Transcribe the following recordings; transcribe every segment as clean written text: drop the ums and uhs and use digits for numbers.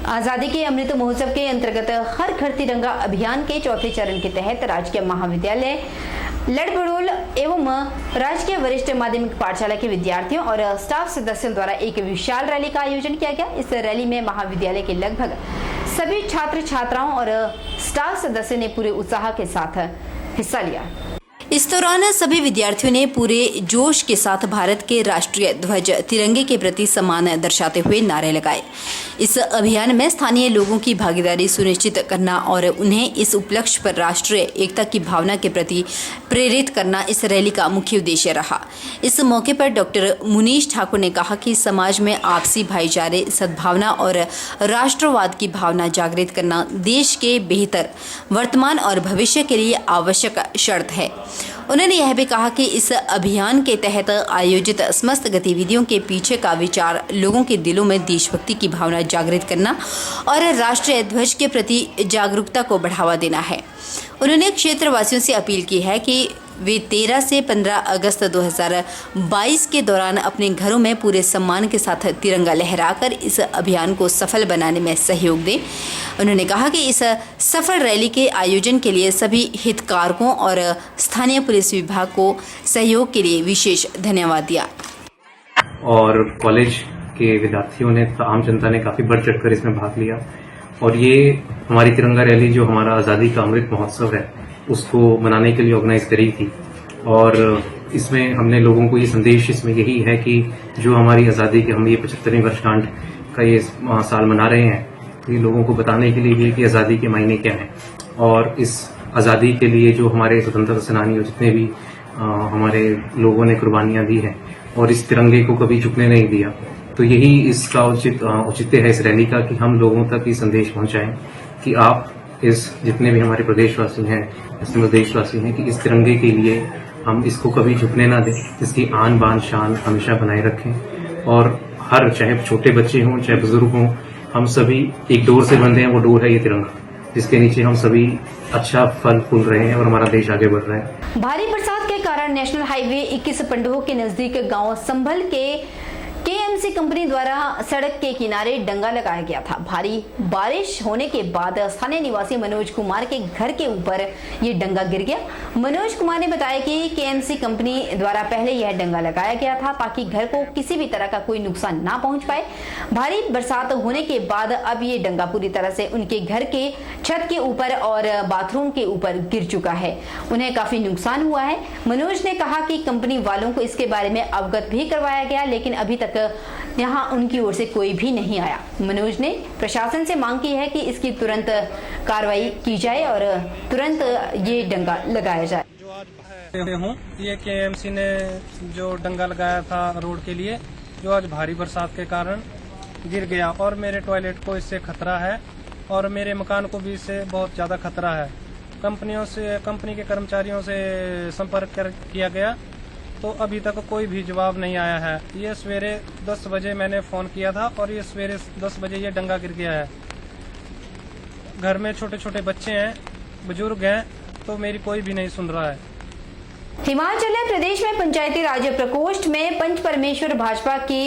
आजादी के अमृत महोत्सव के अंतर्गत हर घर तिरंगा अभियान के चौथे चरण के तहत राजकीय महाविद्यालय लड़भड़ोल एवं राजकीय वरिष्ठ माध्यमिक पाठशाला के विद्यार्थियों और स्टाफ सदस्यों द्वारा एक विशाल रैली का आयोजन किया गया। इस रैली में महाविद्यालय के लगभग सभी छात्र छात्राओं और स्टाफ सदस्यों ने पूरे उत्साह के साथ हिस्सा लिया। इस दौरान सभी विद्यार्थियों ने पूरे जोश के साथ भारत के राष्ट्रीय ध्वज तिरंगे के प्रति सम्मान दर्शाते हुए नारे लगाए। इस अभियान में स्थानीय लोगों की भागीदारी सुनिश्चित करना और उन्हें इस उपलक्ष्य पर राष्ट्रीय एकता की भावना के प्रति प्रेरित करना इस रैली का मुख्य उद्देश्य रहा। इस मौके पर डॉक्टर मुनीश ठाकुर ने कहा कि समाज में आपसी भाईचारे, सद्भावना और राष्ट्रवाद की भावना जागृत करना देश के बेहतर वर्तमान और भविष्य के लिए आवश्यक शर्त है। उन्होंने यह भी कहा कि इस अभियान के तहत आयोजित समस्त गतिविधियों के पीछे का विचार लोगों के दिलों में देशभक्ति की भावना जागृत करना और राष्ट्रीय ध्वज के प्रति जागरूकता को बढ़ावा देना है। उन्होंने क्षेत्रवासियों से अपील की है कि वे 13 से 15 अगस्त 2022 के दौरान अपने घरों में पूरे सम्मान के साथ तिरंगा लहराकर इस अभियान को सफल बनाने में सहयोग दें। उन्होंने कहा कि इस सफल रैली के आयोजन के लिए सभी हितधारकों और स्थानीय पुलिस विभाग को सहयोग के लिए विशेष धन्यवाद दिया। और कॉलेज के विद्यार्थियों ने, आम जनता ने काफी बढ़ चढ़कर इसमें भाग लिया और ये हमारी तिरंगा रैली जो हमारा आजादी का अमृत महोत्सव है उसको मनाने के लिए ऑर्गेनाइज करी थी। और इसमें हमने लोगों को ये संदेश इसमें यही है कि जो हमारी आज़ादी के हम ये 75वीं वर्षगांठ का ये साल मना रहे हैं, तो ये लोगों को बताने के लिए भी कि आज़ादी के मायने क्या हैं और इस आज़ादी के लिए जो हमारे स्वतंत्रता सेनानी और जितने भी हमारे लोगों ने कुर्बानियां दी हैं और इस तिरंगे को कभी झुकने नहीं दिया। तो यही इसका औचित्य है इस रैली का कि हम लोगों तक ये संदेश पहुंचाएं कि आप इस जितने भी हमारे प्रदेशवासी हैं, इसमें देशवासी हैं, कि इस तिरंगे के लिए हम इसको कभी झुकने ना दें, इसकी आन बान शान हमेशा बनाए रखें। और हर, चाहे छोटे बच्चे हों चाहे बुजुर्ग हों, हम सभी एक डोर से बंधे हैं। वो डोर है ये तिरंगा, जिसके नीचे हम सभी अच्छा फल फूल रहे हैं और हमारा देश आगे बढ़ रहा है। भारी बरसात के कारण नेशनल हाईवे 21 पंडोह के नजदीक गांव संभल के केएमसी कंपनी द्वारा सड़क के किनारे डंगा लगाया गया था। भारी बारिश होने के बाद स्थानीय निवासी मनोज कुमार के घर के ऊपर ये डंगा गिर गया। मनोज कुमार ने बताया कि केएमसी कंपनी द्वारा पहले यह डंगा लगाया गया था ताकि घर को किसी भी तरह का कोई नुकसान ना पहुंच पाए। भारी बरसात होने के बाद अब ये डंगा पूरी तरह से उनके घर के छत के ऊपर और बाथरूम के ऊपर गिर चुका है। उन्हें काफी नुकसान हुआ है। मनोज ने कहा कि कंपनी वालों को इसके बारे में अवगत भी करवाया गया, लेकिन अभी तक यहाँ उनकी ओर से कोई भी नहीं आया। मनोज ने प्रशासन से मांग की है कि इसकी तुरंत कार्रवाई की जाए और तुरंत ये डंगा लगाया जाए। जो आज हूँ, ये केएमसी ने जो डंगा लगाया था रोड के लिए, जो आज भारी बरसात के कारण गिर गया और मेरे टॉयलेट को इससे खतरा है और मेरे मकान को भी इससे बहुत ज्यादा खतरा है। कंपनी के कर्मचारियों से संपर्क किया गया तो अभी तक कोई भी जवाब नहीं आया है। ये सवेरे 10 बजे मैंने फोन किया था और ये सवेरे 10 बजे ये डंगा गिर गया है। घर में छोटे छोटे बच्चे हैं, बुजुर्ग हैं, तो मेरी कोई भी नहीं सुन रहा है। हिमाचल प्रदेश में पंचायती राज प्रकोष्ठ में पंच परमेश्वर भाजपा के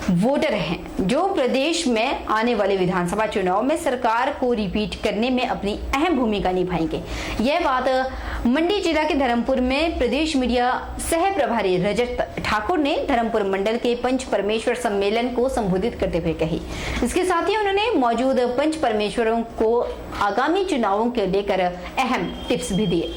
वोटर हैं जो प्रदेश में आने वाले विधानसभा चुनाव में सरकार को रिपीट करने में अपनी अहम भूमिका निभाएंगे। यह बात मंडी जिला के धर्मपुर में प्रदेश मीडिया सह प्रभारी रजत ठाकुर ने धर्मपुर मंडल के पंच परमेश्वर सम्मेलन को संबोधित करते हुए कही। इसके साथ ही उन्होंने मौजूद पंच परमेश्वरों को आगामी चुनावों को लेकर अहम टिप्स भी दिए।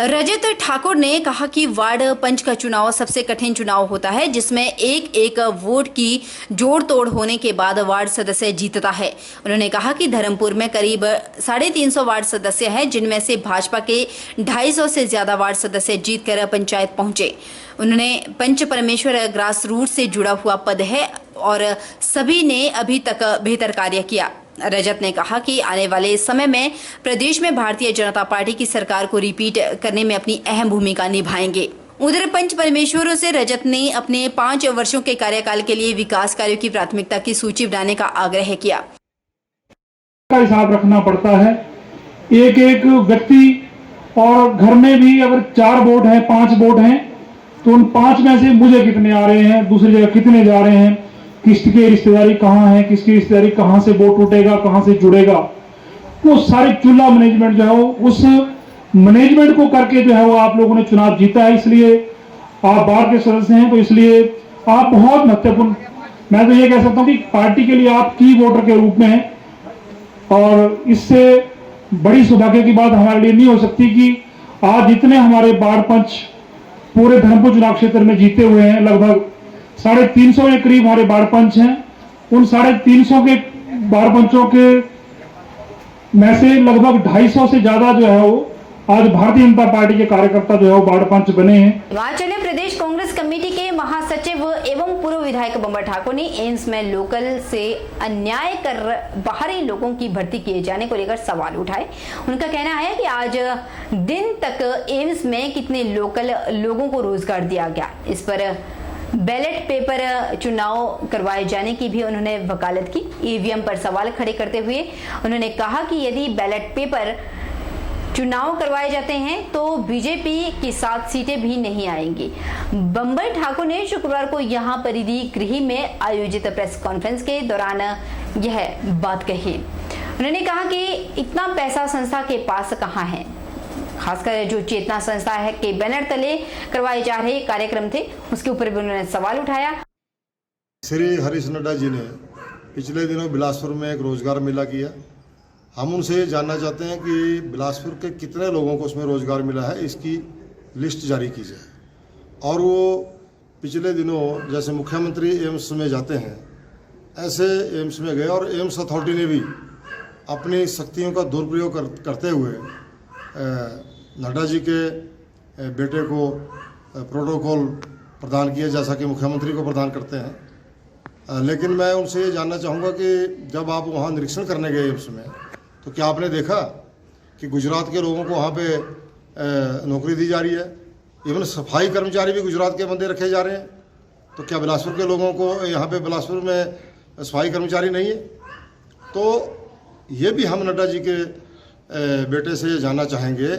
रजत ठाकुर ने कहा कि वार्ड पंच का चुनाव सबसे कठिन चुनाव होता है, जिसमें एक एक वोट की जोड़ तोड़ होने के बाद वार्ड सदस्य जीतता है। उन्होंने कहा कि धर्मपुर में करीब 350 वार्ड सदस्य हैं, जिनमें से भाजपा के 250 से ज्यादा वार्ड सदस्य जीतकर पंचायत पहुंचे। उन्होंने पंच परमेश्वर ग्रास रूट से जुड़ा हुआ पद है और सभी ने अभी तक बेहतर कार्य किया। रजत ने कहा कि आने वाले समय में प्रदेश में भारतीय जनता पार्टी की सरकार को रिपीट करने में अपनी अहम भूमिका निभाएंगे। उधर पंच परमेश्वरों से रजत ने अपने 5 वर्षों के कार्यकाल के लिए विकास कार्यों की प्राथमिकता की सूची बनाने का आग्रह किया। का हिसाब रखना पड़ता है, एक एक व्यक्ति, और घर में भी अगर 4 वोट हैं 5 वोट हैं तो उन 5 में से मुझे कितने आ रहे हैं, दूसरी जगह कितने जा रहे हैं, किसकी रिश्तेदारी कहाँ है, किसकी रिश्तेदारी कहाँ से वोट उठेगा, कहाँ से जुड़ेगा, वो सारी चूल्हा मैनेजमेंट जो है वो उस मैनेजमेंट को करके जो है वो आप लोगों ने चुनाव जीता है। इसलिए आप बार के सदस्य हैं, तो इसलिए आप बहुत महत्वपूर्ण, मैं तो ये कह सकता हूं कि पार्टी के लिए आप की वोटर के रूप में हैं। और इससे बड़ी सौभाग्य की बात हमारे लिए नहीं हो सकती कि आज जितने हमारे वार्ड पंच पूरे धर्मपुर चुनाव क्षेत्र में जीते हुए हैं, लगभग 350 के करीब हमारे वार्ड पंच हैं। उन 350 के वार्ड पंचों के में से लगभग 250 से ज्यादा जो है वो आज भारतीय जनता पार्टी के कार्यकर्ता जो है वो वार्ड पंच बने हैं। वहाँ चले प्रदेश कांग्रेस कमेटी के महासचिव एवं पूर्व विधायक बंबर ठाकुर ने एम्स में लोकल से अन्याय कर बाहरी लोगों की भर्ती किए जाने को लेकर सवाल उठाए। उनका कहना है कि आज दिन तक एम्स में कितने लोकल लोगों को रोजगार दिया गया। इस पर बैलेट पेपर चुनाव करवाए जाने की भी उन्होंने वकालत की। ईवीएम पर सवाल खड़े करते हुए उन्होंने कहा कि यदि बैलेट पेपर चुनाव करवाए जाते हैं तो बीजेपी की 7 सीटें भी नहीं आएंगी। बंबर ठाकुर ने शुक्रवार को यहां परिधि गृह में आयोजित प्रेस कॉन्फ्रेंस के दौरान यह बात कही। उन्होंने कहा कि इतना पैसा संस्था के पास कहां है, खासकर जो चेतना संस्था है के बैनर तले करवाए जा रहे कार्यक्रम थे उसके ऊपर भी उन्होंने सवाल उठाया। श्री हरीश नड्डा जी ने पिछले दिनों बिलासपुर में एक रोजगार मेला किया। हम उनसे ये जानना चाहते हैं कि बिलासपुर के कितने लोगों को उसमें रोजगार मिला है, इसकी लिस्ट जारी की जाए। और वो पिछले दिनों जैसे मुख्यमंत्री एम्स में जाते हैं ऐसे एम्स में गए और एम्स अथॉरिटी ने भी अपनी शक्तियों का दुरुपयोग करते हुए नड्डा जी के बेटे को प्रोटोकॉल प्रदान किया जैसा कि मुख्यमंत्री को प्रदान करते हैं। लेकिन मैं उनसे ये जानना चाहूँगा कि जब आप वहाँ निरीक्षण करने गए एम्स में तो क्या आपने देखा कि गुजरात के लोगों को वहाँ पे नौकरी दी जा रही है, इवन सफाई कर्मचारी भी गुजरात के बंदे रखे जा रहे हैं। तो क्या बिलासपुर के लोगों को यहाँ पे बिलासपुर में सफाई कर्मचारी नहीं है? तो ये भी हम नड्डा जी के बेटे से जानना चाहेंगे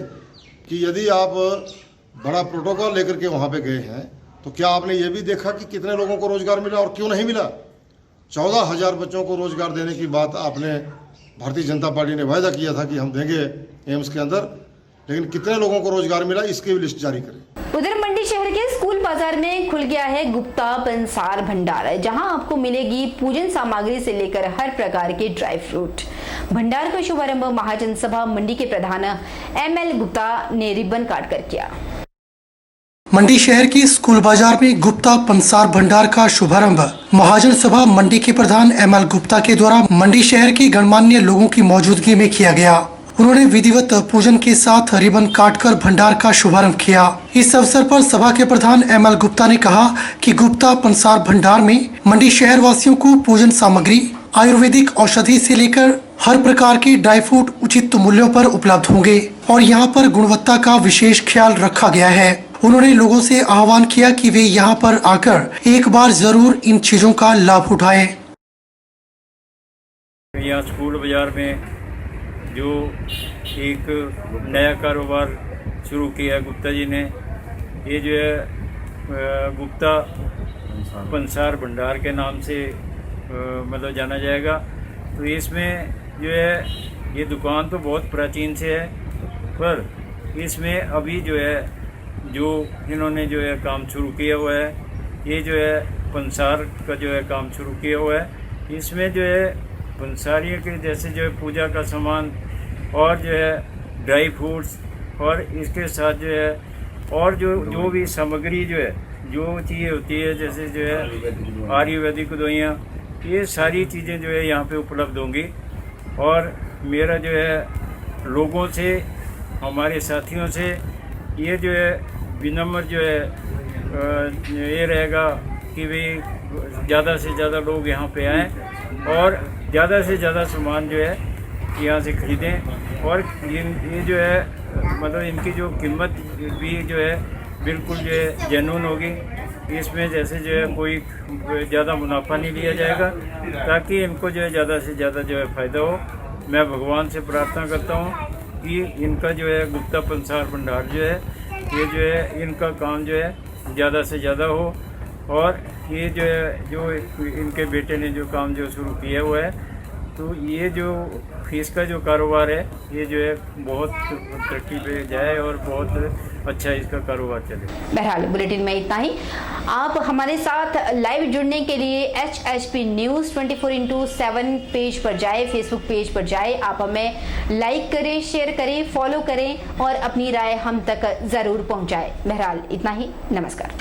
कि यदि आप बड़ा प्रोटोकॉल लेकर के वहाँ पे गए हैं तो क्या आपने ये भी देखा कि कितने लोगों को रोजगार मिला और क्यों नहीं मिला? 14,000 बच्चों को रोजगार देने की बात आपने भारतीय जनता पार्टी ने वायदा किया था कि हम देंगे एम्स के अंदर, लेकिन कितने लोगों को रोजगार मिला इसकी भी लिस्ट जारी करें। उधर मंडी शहर के स्कूल बाजार में खुल गया है गुप्ता पंसार भंडार, जहां आपको मिलेगी पूजन सामग्री से लेकर हर प्रकार के ड्राई फ्रूट। भंडार का शुभारंभ महाजन सभा मंडी के प्रधान ML गुप्ता ने रिबन काट कर किया। मंडी शहर के स्कूल बाजार में गुप्ता पंसार भंडार का शुभारंभ महाजन सभा मंडी के प्रधान ML गुप्ता के द्वारा मंडी शहर के गणमान्य लोगों की मौजूदगी में किया गया। उन्होंने विधिवत पूजन के साथ रिबन काटकर भंडार का शुभारंभ किया। इस अवसर पर सभा के प्रधान ML गुप्ता ने कहा कि गुप्ता पंसार भंडार में मंडी शहर वासियों को पूजन सामग्री, आयुर्वेदिक औषधि से लेकर हर प्रकार के ड्राई फ्रूट उचित मूल्यों पर उपलब्ध होंगे और यहाँ पर गुणवत्ता का विशेष ख्याल रखा गया है। उन्होंने लोगों से आह्वान किया कि वे यहाँ पर आकर एक बार जरूर इन चीजों का लाभ उठाएं। यहाँ स्कूल बाजार में जो एक नया कारोबार शुरू किया गुप्ता जी ने, ये जो है गुप्ता पंसार भंडार के नाम से मतलब जाना जाएगा। तो इसमें जो है ये दुकान तो बहुत प्राचीन से है, पर इसमें अभी जो है जो इन्होंने जो है काम शुरू किया हुआ है, ये जो है पंसार का जो है काम शुरू किया हुआ है। इसमें जो है पंसारियों के जैसे जो है पूजा का सामान और जो है ड्राई फ्रूट्स और इसके साथ जो है और जो भी सामग्री जो है जो चीज़ें होती है जैसे जो है आयुर्वेदिक दवाइयाँ, ये सारी चीज़ें जो है यहाँ पे उपलब्ध होंगी। और मेरा जो है लोगों से, हमारे साथियों से ये जो है विनम्र जो है ये रहेगा कि भाई ज़्यादा से ज़्यादा लोग यहाँ पे आएँ और ज़्यादा से ज़्यादा सामान जो है यहाँ से ख़रीदें। और ये जो है मतलब इनकी जो कीमत भी जो है बिल्कुल जो है जेन्युइन होगी। इसमें जैसे जो है कोई ज़्यादा मुनाफा नहीं लिया जाएगा, ताकि इनको जो है ज़्यादा से ज़्यादा जो है फ़ायदा हो। मैं भगवान से प्रार्थना करता हूँ कि इनका जो है गुप्ता पंसार भंडार जो है ये जो है इनका काम जो है ज़्यादा से ज़्यादा हो और ये जो है जो इनके बेटे ने जो काम जो शुरू किया हुआ है, तो ये जो फीस का जो कारोबार है ये जो है बहुत तरक्की पे जाए और बहुत अच्छा इसका कारोबार चले। बहरहाल बुलेटिन में इतना ही। आप हमारे साथ लाइव जुड़ने के लिए HHP न्यूज़ 24/7 पेज पर जाए, फेसबुक पेज पर जाए, आप हमें लाइक करें, शेयर करें, फॉलो करें और अपनी राय हम तक जरूर पहुंचाएं। बहरहाल इतना ही, नमस्कार।